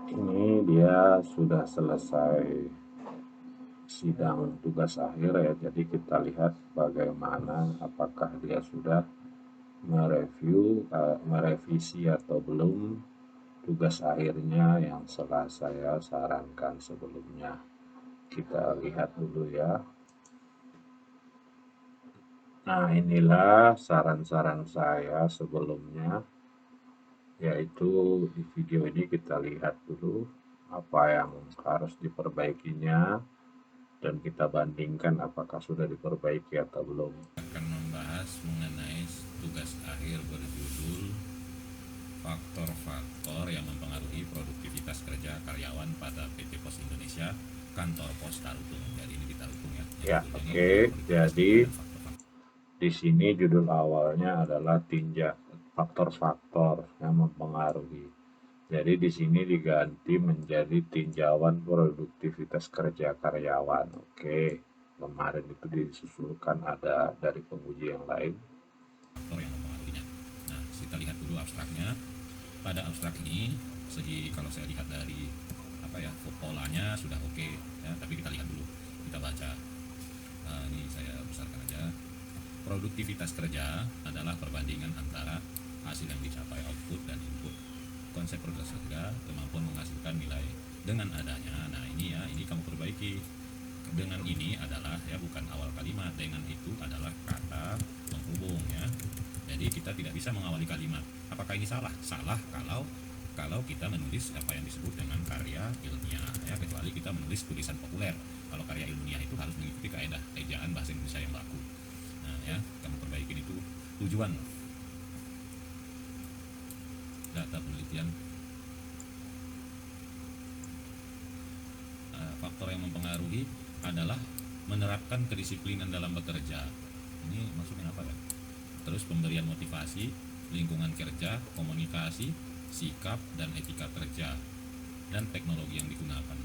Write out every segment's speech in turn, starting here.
Ini dia sudah selesai sidang tugas akhir ya, jadi kita lihat bagaimana apakah dia sudah merevisi atau belum tugas akhirnya yang telah saya sarankan sebelumnya. Kita lihat dulu ya. Nah, inilah saran-saran saya sebelumnya, yaitu di video ini kita lihat dulu apa yang harus diperbaikinya dan kita bandingkan apakah sudah diperbaiki atau belum. Akan membahas mengenai tugas akhir berjudul faktor-faktor yang mempengaruhi produktivitas kerja karyawan pada PT Pos Indonesia Kantor Pos Tarutung. Jadi ini kita Tarutung ya. Ya, oke. Jadi di sini judul awalnya adalah faktor-faktor yang mempengaruhi. Jadi di sini diganti menjadi tinjauan produktivitas kerja karyawan. Oke. Kemarin itu disusulkan ada dari penguji yang lain. Faktor yang mempengaruhinya. Nah, kita lihat dulu abstraknya. Pada abstrak ini, kalau saya lihat dari polanya sudah oke ya, tapi kita lihat dulu, kita baca. Ini saya besarkan aja. Produktivitas kerja adalah perbandingan antara hasil yang dicapai, output dan input. Konsep produktivitas kerja kemampuan menghasilkan nilai dengan adanya. Nah, ini kamu perbaiki. Dengan ini adalah ya bukan awal kalimat, dengan itu adalah kata penghubung ya. Jadi kita tidak bisa mengawali kalimat. Apakah ini salah? Salah kalau kita menulis apa yang disebut dengan karya ilmiah ya, kecuali kita menulis tulisan populer. Kalau karya ilmiah itu harus mengikuti kaidah ejaan bahasa Indonesia yang baku. Nah ya, kamu perbaikin itu. Tujuan data penelitian, faktor yang mempengaruhi adalah menerapkan kedisiplinan dalam bekerja. Ini maksudnya apa ya? Terus pemberian motivasi, lingkungan kerja, komunikasi, sikap dan etika kerja, dan teknologi yang digunakan.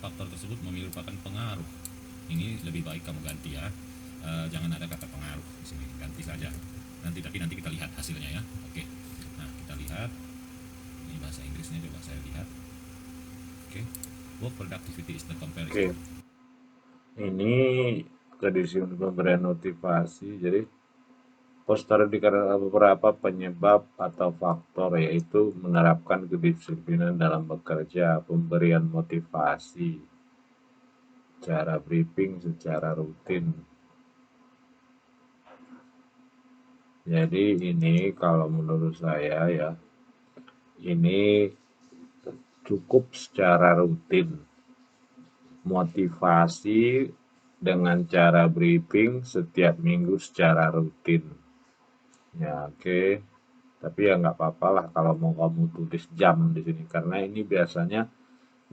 Faktor tersebut merupakan pengaruh. Ini lebih baik kamu ganti ya. Jangan ada kata pengaruh di sini, ganti saja. Nanti kita lihat hasilnya ya. Oke. Nah, kita lihat. Ini bahasa Inggrisnya coba saya lihat. Oke. Work productivity is the comparison. Oke. Ini kedisiplinan pemberian motivasi. Jadi poster dikarenakan beberapa penyebab atau faktor, yaitu menerapkan kedisiplinan dalam bekerja, pemberian motivasi, cara briefing secara rutin. Jadi ini kalau menurut saya ya, ini cukup secara rutin. Motivasi dengan cara briefing setiap minggu secara rutin. Ya, oke. Tapi ya nggak apa-apa lah kalau mau kamu tulis jam di sini, karena ini biasanya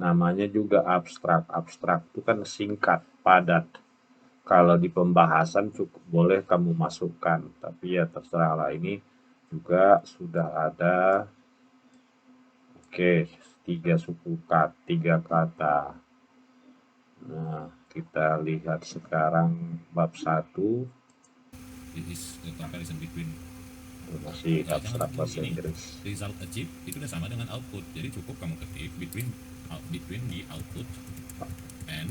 namanya juga abstrak. Abstrak itu kan singkat, padat. Kalau di pembahasan cukup boleh kamu masukkan, tapi ya terserah lah. Ini juga sudah ada. Oke, tiga kata. Nah, kita lihat sekarang bab 1. It is the comparison between Masih ya, jangan abstrak bahasa ini Inggris. result achieved itu udah sama dengan output. Jadi cukup kamu ketik between the output and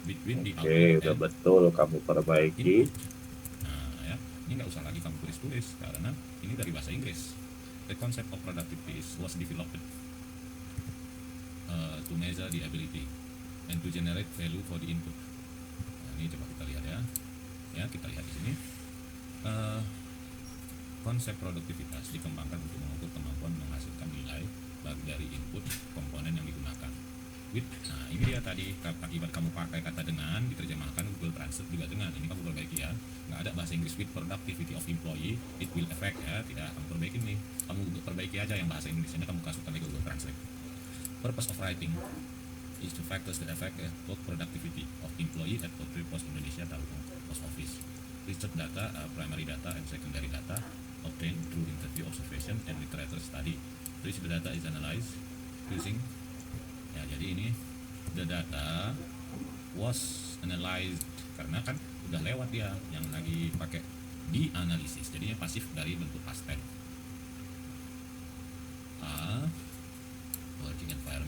Oke, udah betul kamu perbaiki. input. Nah ya, ini nggak usah lagi kamu tulis karena ini dari bahasa Inggris. The concept of productivity was developed to measure the ability and to generate value for the input. Nah, ini coba kita lihat ya. Ya, kita lihat di sini. Konsep produktivitas dikembangkan untuk mengukur kemampuan menghasilkan nilai bagi dari input komponen yang digunakan. Nah ini dia tadi, akibat kamu pakai kata dengan, diterjemahkan Google Translate juga dengan. Ini kamu perbaiki ya. Nggak ada bahasa Inggris with productivity of employee, it will affect ya. Tidak, kamu perbaiki nih. Kamu perbaiki aja yang bahasa Inggrisnya, kamu kasihkan ke Google Translate. Purpose of writing is to factors that affect work productivity of employee at PT Pos Indonesia Tarutung Post Office. Research data, primary data and secondary data obtained through interview, observation, and literature study. Research data is analyzed using ya, jadi ini the data was analyzed, karena kan udah lewat dia, yang lagi pakai dianalisis, jadinya pasif dari bentuk past tense. Working environment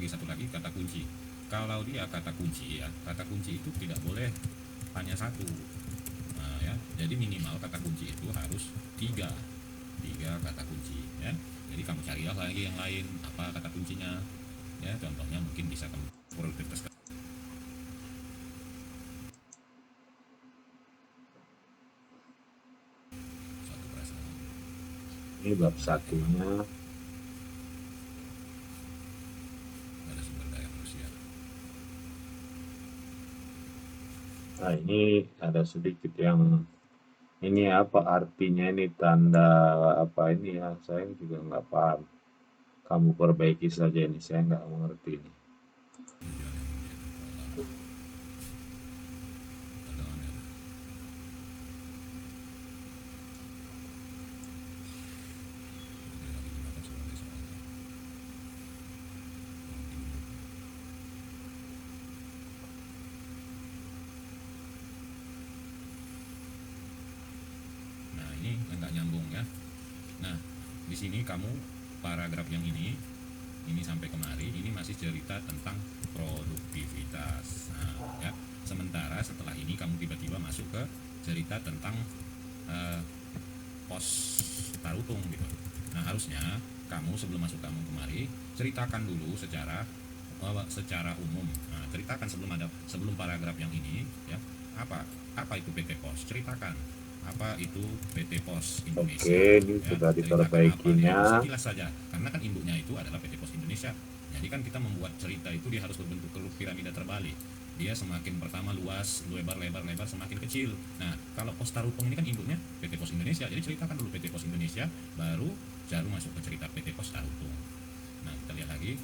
lagi satu lagi kata kunci. Kalau dia kata kunci ya, kata kunci itu tidak boleh hanya satu. Nah, ya, jadi minimal kata kunci itu harus tiga kata kunci ya. Jadi kamu carilah lagi yang lain apa kata kuncinya ya. Contohnya mungkin bisa kamu produktivitas suatu perasaan. Ini bab satunya. Ada sumber daya manusia. Nah, ini ada sedikit yang ini apa artinya, ini tanda apa ini ya, saya juga nggak paham. Kamu perbaiki saja ini, saya nggak mengerti ini. Tujuan yang mulia itu pandangan ya. Jadi lagi gunakan sebagai soalnya. Nah, ini nggak nyambung ya. Nah, di sini kamu paragraf yang ini sampai kemari ini masih cerita tentang produktivitas. Nah, ya. Sementara setelah ini kamu tiba-tiba masuk ke cerita tentang eh, pos tarutung gitu. Nah, harusnya kamu sebelum masuk kamu kemari ceritakan dulu secara umum. Nah, ceritakan sebelum paragraf yang ini ya, apa itu PT Pos, ceritakan apa itu PT Pos Indonesia Oke, ini ya, sudah ceritakan apa dia diperbaikinya. bisa jelas saja karena kan induknya itu adalah PT Pos Indonesia. Jadi kan kita membuat cerita itu dia harus berbentuk piramida terbalik. Dia semakin pertama luas, lebar, semakin kecil. Nah, kalau Pos Tarutung ini kan induknya PT Pos Indonesia. Jadi ceritakan dulu PT Pos Indonesia, baru masuk ke cerita PT Pos Tarutung. Nah, kita lihat lagi.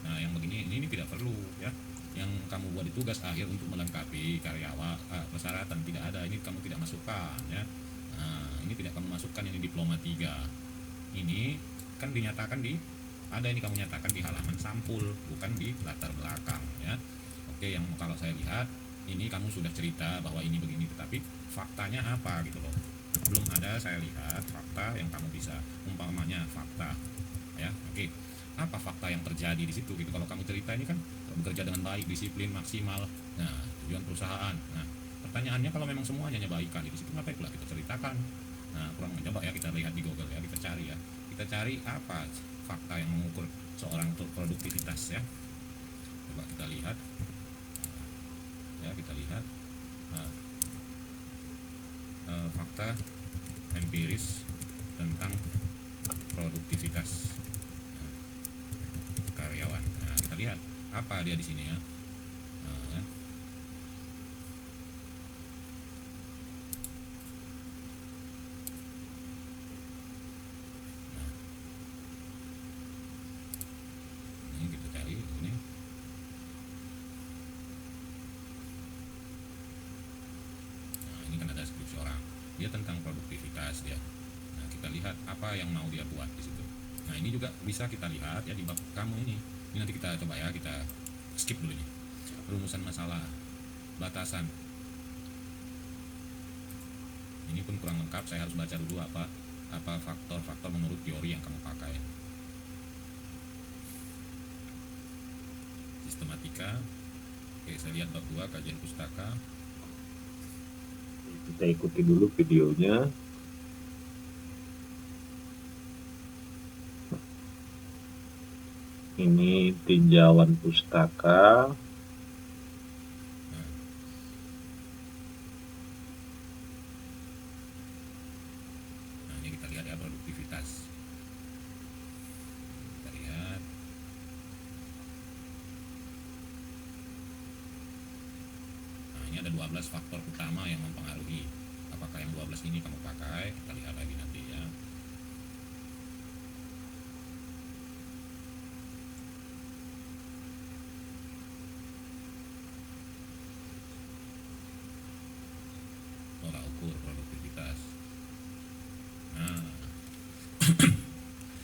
Nah, yang begini ini tidak perlu ya. Yang kamu buat di tugas akhir untuk melengkapi persyaratan tidak ada. Ini kamu tidak masukkan ya. Nah, ini tidak kamu masukkan, ini diploma 3. Ini kan dinyatakan ada ini kamu nyatakan di halaman sampul, bukan di latar belakang ya. Oke, yang kalau saya lihat ini kamu sudah cerita bahwa ini begini, tetapi faktanya apa gitu loh. Belum ada saya lihat fakta yang kamu bisa, umpamanya fakta ya. Oke, apa fakta yang terjadi di situ gitu. Kalau kamu cerita ini kan bekerja dengan baik, disiplin maksimal, nah tujuan perusahaan. Nah, pertanyaannya kalau memang semuanya baik kali di situ, ngapain pula kita ceritakan? Nah, kurang coba ya kita lihat di Google ya, kita cari ya, kita cari apa fakta yang mengukur seorang produktivitas ya. Coba kita lihat ya, kita lihat fakta empiris tentang produktivitas karyawan. Nah, kita lihat apa dia di sini ya. Nah, ini kita cari ini. Nah, ini kan ada deskripsi orang. Dia tentang produktivitas dia. Nah, kita lihat apa yang mau dia buat di situ. Nah, ini juga bisa kita lihat ya di bab kamu ini. Ini nanti kita coba ya, kita skip dulu ini. Perumusan masalah, batasan. Ini pun kurang lengkap, saya harus baca dulu apa faktor-faktor menurut teori yang kamu pakai. Sistematika. Oke, saya lihat bab 2 kajian pustaka. Kita ikuti dulu videonya. Ini tinjauan pustaka. Nah, ini kita lihat ya produktivitas. Kita lihat. Nah, ini ada 12 faktor utama yang mempengaruhi. Apakah yang 12 ini kamu pakai? Kita lihat lagi nanti ya. Tolak ukur produktivitas. Nah,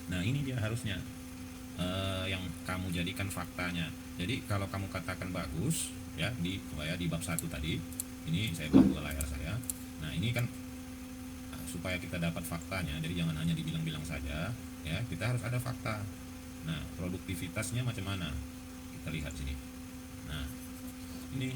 nah ini dia harusnya yang kamu jadikan faktanya. Jadi kalau kamu katakan bagus ya di bab 1 tadi, ini saya buat dua layar saya. Nah, ini kan supaya kita dapat faktanya, jadi jangan hanya dibilang-bilang saja, ya, kita harus ada fakta. Nah, produktivitasnya macam mana? Kita lihat sini. Nah, ini.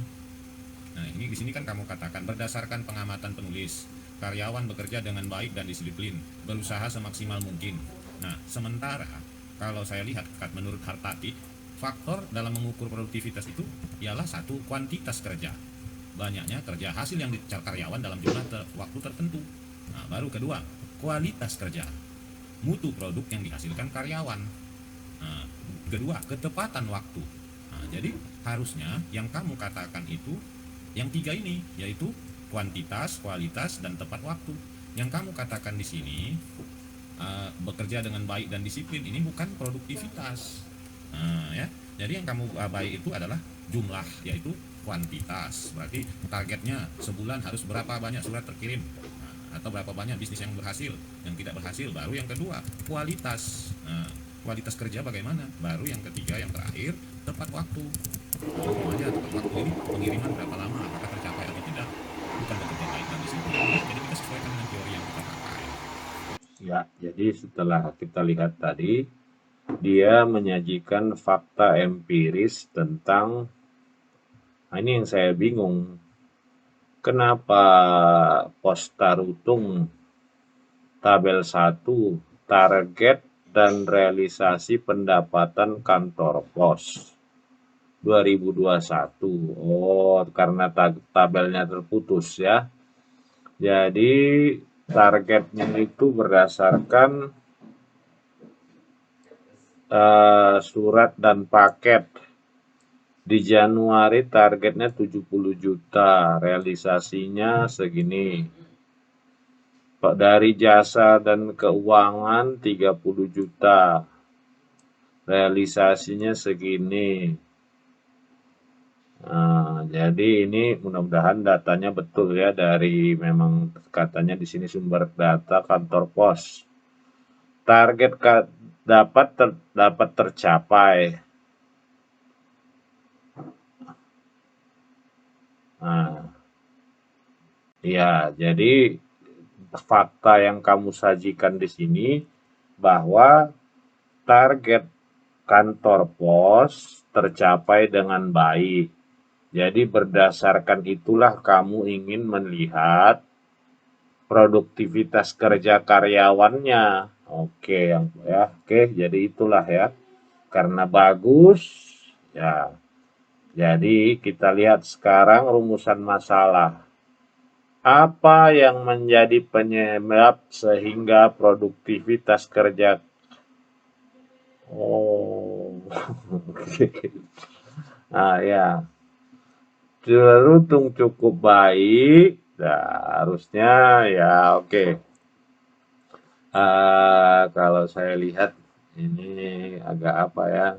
Nah, ini di sini kan kamu katakan berdasarkan pengamatan penulis, karyawan bekerja dengan baik dan disiplin, berusaha semaksimal mungkin. Nah, sementara kalau saya lihat menurut Hartati, faktor dalam mengukur produktivitas itu ialah satu, kuantitas kerja, banyaknya kerja hasil yang dicatat karyawan dalam jumlah waktu tertentu. Nah, baru kedua, kualitas kerja, mutu produk yang dihasilkan karyawan. Nah, kedua, ketepatan waktu. Nah, jadi harusnya yang kamu katakan itu yang tiga ini, yaitu kuantitas, kualitas, dan tepat waktu. Yang kamu katakan di sini bekerja dengan baik dan disiplin, ini bukan produktivitas. Ya, jadi yang kamu baik itu adalah jumlah, yaitu kuantitas. Berarti targetnya sebulan harus berapa banyak surat terkirim, atau berapa banyak bisnis yang berhasil, yang tidak berhasil. Baru yang kedua, kualitas. Kualitas kerja bagaimana? Baru yang ketiga, yang terakhir, tepat waktu. Semuanya tepat waktu ini, pengiriman berapa lama, apakah tercapai atau tidak, bukan bekerja baik dan disiplin. Jadi kita sesuaikan dengan teori yang kita pakai. Ya, jadi setelah kita lihat tadi, dia menyajikan fakta empiris tentang, nah ini yang saya bingung, kenapa pos tarutung tabel 1 target dan realisasi pendapatan kantor pos 2021. Oh, karena tabelnya terputus ya. Jadi targetnya itu berdasarkan surat dan paket. Di Januari targetnya 70 juta, realisasinya segini. Dari jasa dan keuangan 30 juta, realisasinya segini. Nah, jadi ini mudah-mudahan datanya betul ya, dari memang katanya di sini sumber data kantor pos. Target dapat tercapai. Nah, ya, jadi fakta yang kamu sajikan di sini bahwa target kantor pos tercapai dengan baik. Jadi berdasarkan itulah kamu ingin melihat produktivitas kerja karyawannya. Oke, ya, oke, jadi itulah ya. Karena bagus, ya. Jadi kita lihat sekarang rumusan masalah. Apa yang menjadi penyebab sehingga produktivitas kerja? Oh, oke. Nah, ya. Teruntung cukup baik. Nah, harusnya ya oke. Kalau saya lihat ini agak apa ya?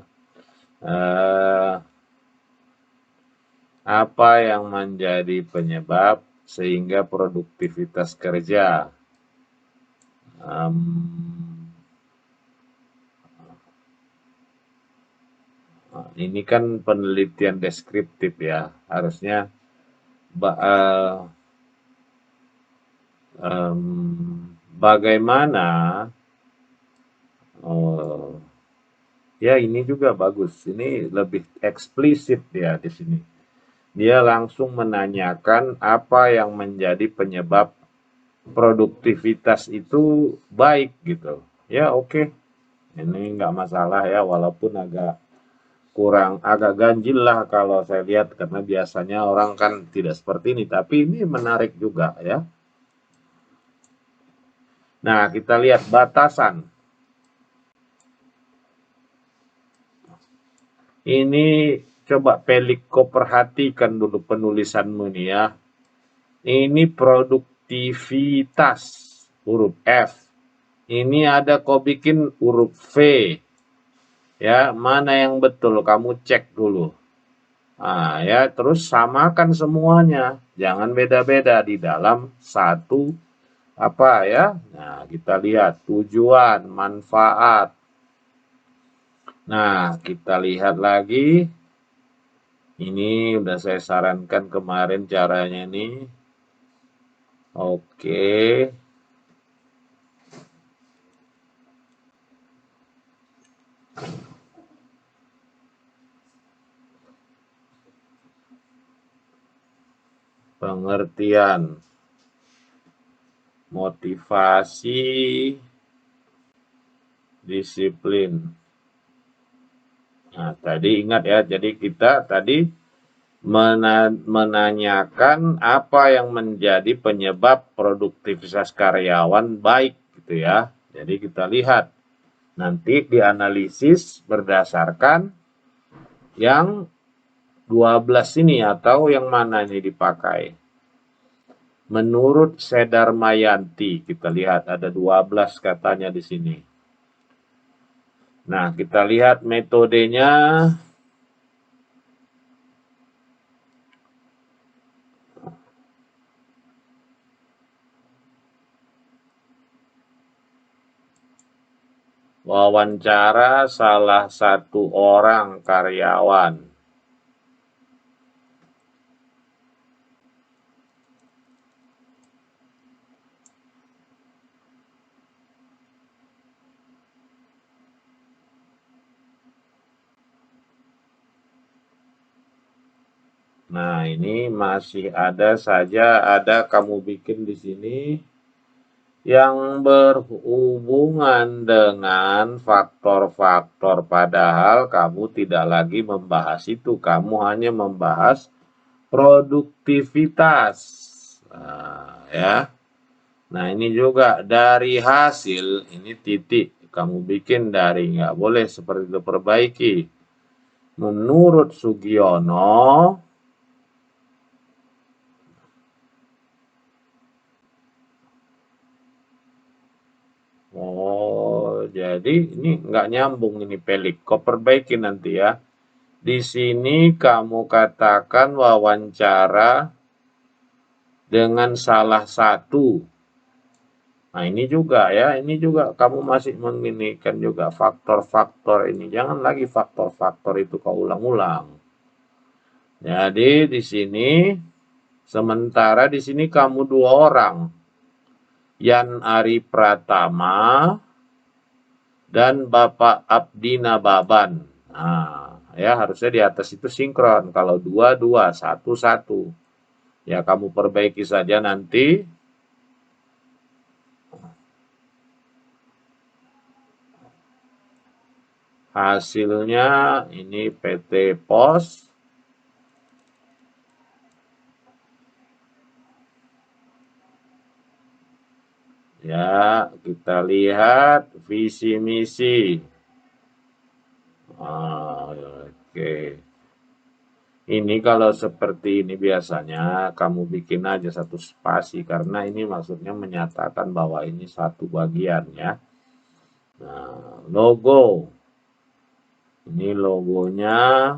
Apa yang menjadi penyebab sehingga produktivitas kerja? Ini kan penelitian deskriptif ya, harusnya bagaimana, ya ini juga bagus, ini lebih eksplisit ya di sini. Dia langsung menanyakan apa yang menjadi penyebab produktivitas itu baik gitu. Ya oke, ini nggak masalah ya, walaupun agak ganjil lah kalau saya lihat, karena biasanya orang kan tidak seperti ini, tapi ini menarik juga ya. Nah, kita lihat batasan. Ini coba Peliko perhatikan dulu penulisanmu nih ya. Ini produktivitas huruf F. Ini ada kau bikin huruf V. Ya, mana yang betul kamu cek dulu. Nah, ya, terus samakan semuanya. Jangan beda-beda di dalam satu apa ya. Nah, kita lihat tujuan, manfaat. Nah, kita lihat lagi. Ini udah saya sarankan kemarin caranya ini. Oke. Pengertian, motivasi, disiplin. Nah, tadi ingat ya, jadi kita tadi menanyakan apa yang menjadi penyebab produktivitas karyawan baik gitu ya. Jadi kita lihat nanti dianalisis berdasarkan yang 12 ini atau yang mana ini dipakai. Menurut Sedar Mayanti, kita lihat ada 12 katanya di sini. Nah, kita lihat metodenya. Wawancara salah satu orang karyawan. Nah, ini masih ada saja, ada kamu bikin di sini yang berhubungan dengan faktor-faktor, padahal kamu tidak lagi membahas itu, kamu hanya membahas produktivitas. Nah, ya. Nah, ini juga dari hasil, ini titik, kamu bikin dari, nggak boleh seperti itu, perbaiki. Menurut Sugiono, oh, jadi ini nggak nyambung ini Pelik. Kau perbaiki nanti ya. Di sini kamu katakan wawancara dengan salah satu. Nah, ini juga ya, ini juga kamu masih menginikan juga faktor-faktor ini. Jangan lagi faktor-faktor itu kau ulang-ulang. Jadi di sini, sementara di sini kamu 2 orang. Yan Ari Pratama dan Bapak Abdina Baban. Nah, ya harusnya di atas itu sinkron. Kalau 2, 2, 1, 1. Ya kamu perbaiki saja nanti. Hasilnya ini PT Pos. Ya, kita lihat visi misi. Oke. Ini kalau seperti ini biasanya kamu bikin aja satu spasi karena ini maksudnya menyatakan bahwa ini satu bagian ya. Nah, logo. Ini logonya.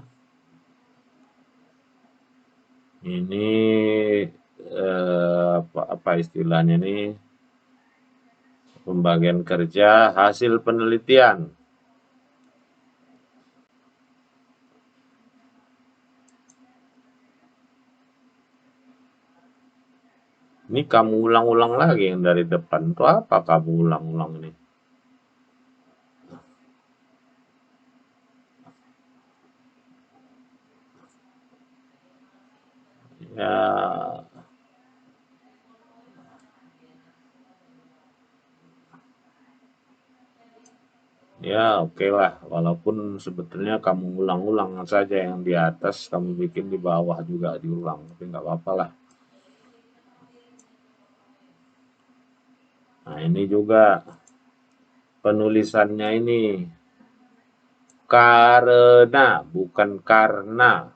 Ini apa istilahnya nih? Pembagian kerja hasil penelitian. Ini kamu ulang-ulang lagi yang dari depan. Itu apa kamu ulang-ulang ini? Ya, ya oke lah. Walaupun sebetulnya kamu ulang-ulang saja yang di atas, kamu bikin di bawah juga diulang. Tapi nggak apa-apa lah. Nah, ini juga penulisannya ini. Karena, bukan karena.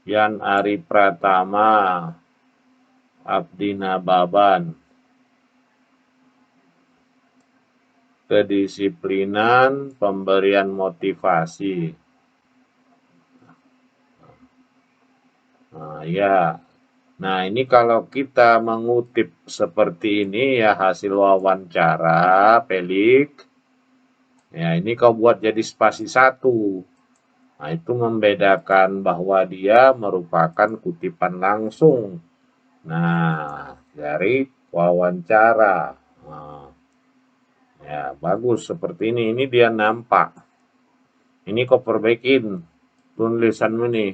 Yan Ari Pratama, Abdina Baban. Kedisiplinan, pemberian motivasi. Nah, ya. Nah, ini kalau kita mengutip seperti ini ya hasil wawancara, Pelik. Ya, ini kau buat jadi spasi 1. Nah, itu membedakan bahwa dia merupakan kutipan langsung. Nah, dari wawancara. Nah, ya, bagus seperti ini. Ini dia nampak. Ini kau perbaikin tulisanmu nih.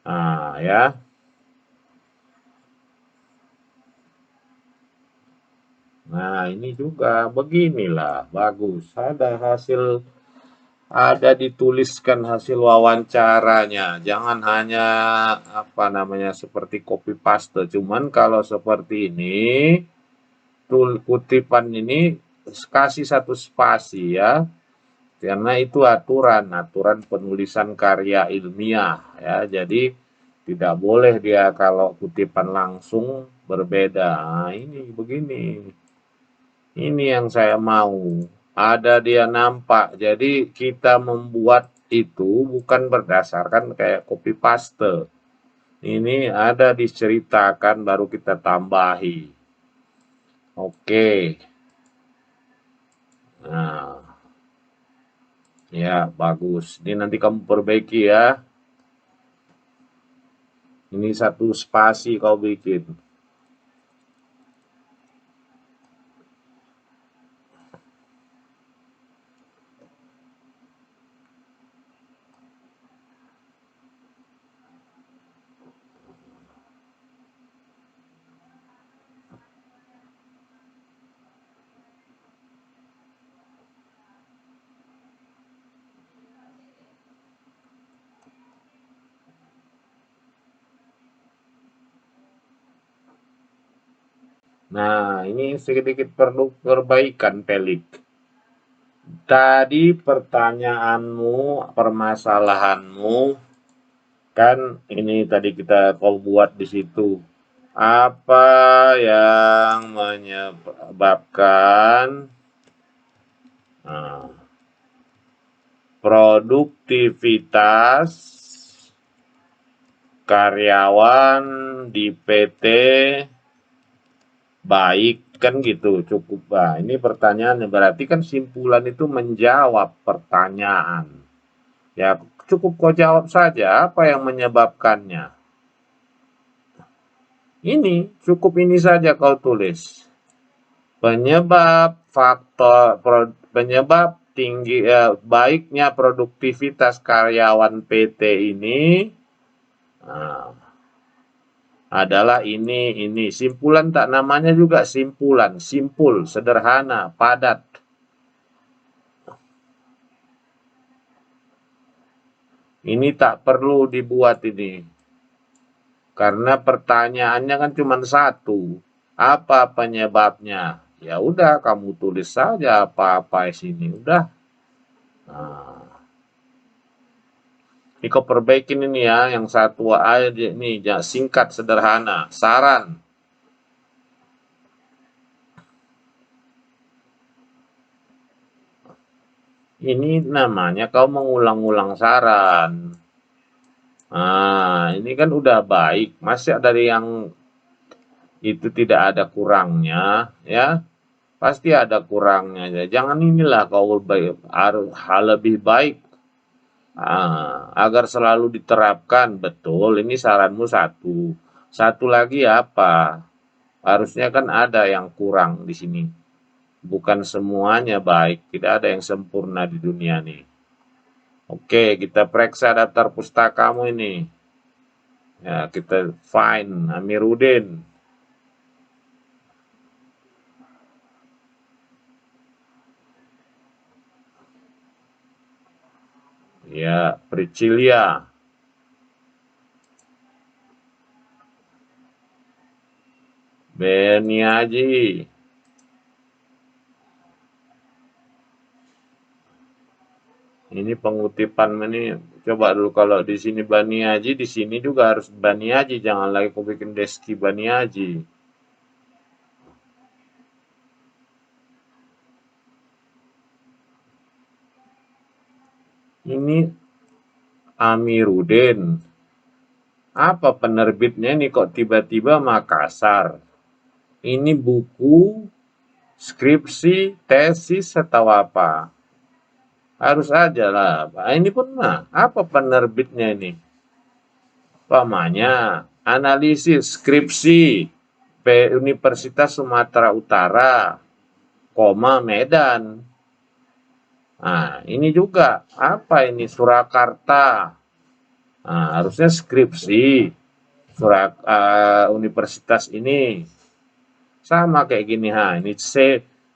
Nah, ya. Nah, ini juga beginilah. Bagus. Ada dituliskan hasil wawancaranya. Jangan hanya apa namanya seperti copy paste. Cuman kalau seperti ini, kutipan ini kasih satu spasi ya. Karena itu aturan penulisan karya ilmiah ya. Jadi tidak boleh dia kalau kutipan langsung berbeda. Nah, ini begini. Ini yang saya mau. Ada dia nampak. Jadi kita membuat itu bukan berdasarkan kayak copy paste. Ini ada diceritakan baru kita tambahi. Oke. Nah, ya bagus. Ini nanti kamu perbaiki ya. Ini satu spasi kau bikin. Nah, ini sedikit perlu perbaikan, Pelik. Tadi pertanyaanmu, permasalahanmu, kan ini tadi kita kau buat di situ. Apa yang menyebabkan nah, produktivitas karyawan di PT baik kan gitu cukup. Nah, ini pertanyaannya berarti kan simpulan itu menjawab pertanyaan. Ya cukup kau jawab saja apa yang menyebabkannya. Ini cukup ini saja kau tulis. Penyebab tinggi baiknya produktivitas karyawan PT ini nah, adalah ini simpulan tak namanya juga simpulan, simpul, sederhana, padat. Ini tak perlu dibuat ini. Karena pertanyaannya kan cuma satu. Apa penyebabnya? Ya udah kamu tulis saja apa-apa di sini. Udah. Nah, ini kau perbaikin ini ya, yang satu aja ini singkat sederhana. Saran. Ini namanya kau mengulang-ulang saran. Nah, ini kan udah baik. Masih dari yang itu tidak ada kurangnya, ya. Pasti ada kurangnya. Jangan inilah kau harus hal lebih baik. Agar selalu diterapkan. Betul, ini saranmu satu. Satu lagi apa? Harusnya kan ada yang kurang di sini. Bukan semuanya baik. Tidak ada yang sempurna di dunia ini. Oke, kita periksa daftar pustakamu ini. Ya, kita find Amiruddin. Ya, Priscilia. Beni Haji. Ini pengutipan ini coba dulu kalau di sini Bani Haji, di sini juga harus Bani Haji, jangan lagi aku bikin Deski Bani Haji. Ini Amiruddin. Apa penerbitnya nih kok tiba-tiba Makassar? Ini buku, skripsi, tesis atau apa? Harus aja lah. Nah, ini pun mah, apa penerbitnya ini? Pamannya analisis skripsi Universitas Sumatera Utara, Medan. Nah, ini juga apa ini Surakarta. Nah, harusnya skripsi universitas ini sama kayak gini. Ini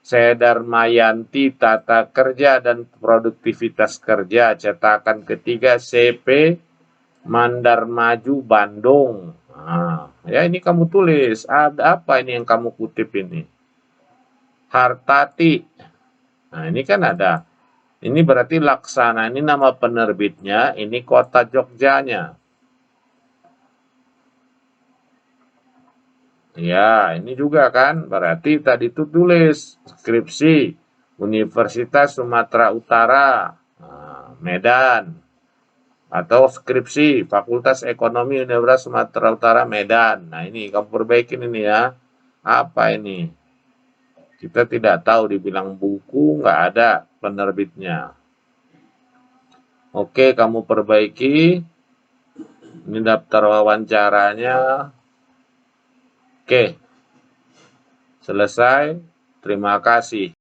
Sedarmayanti Tata Kerja dan Produktivitas Kerja cetakan ketiga CP Mandar Maju Bandung. Nah, ya ini kamu tulis. Ada apa ini yang kamu kutip ini? Hartati. Nah, ini kan ada. Ini berarti Laksana, ini nama penerbitnya, ini kota Jogjanya. Ya, ini juga kan, berarti tadi itu tulis skripsi Universitas Sumatera Utara, Medan, atau skripsi Fakultas Ekonomi Universitas Sumatera Utara, Medan. Nah, ini kamu perbaikin ini ya. Apa ini? Kita tidak tahu, dibilang buku, nggak ada penerbitnya. Oke, kamu perbaiki. Ini daftar wawancaranya. Oke, selesai. Terima kasih.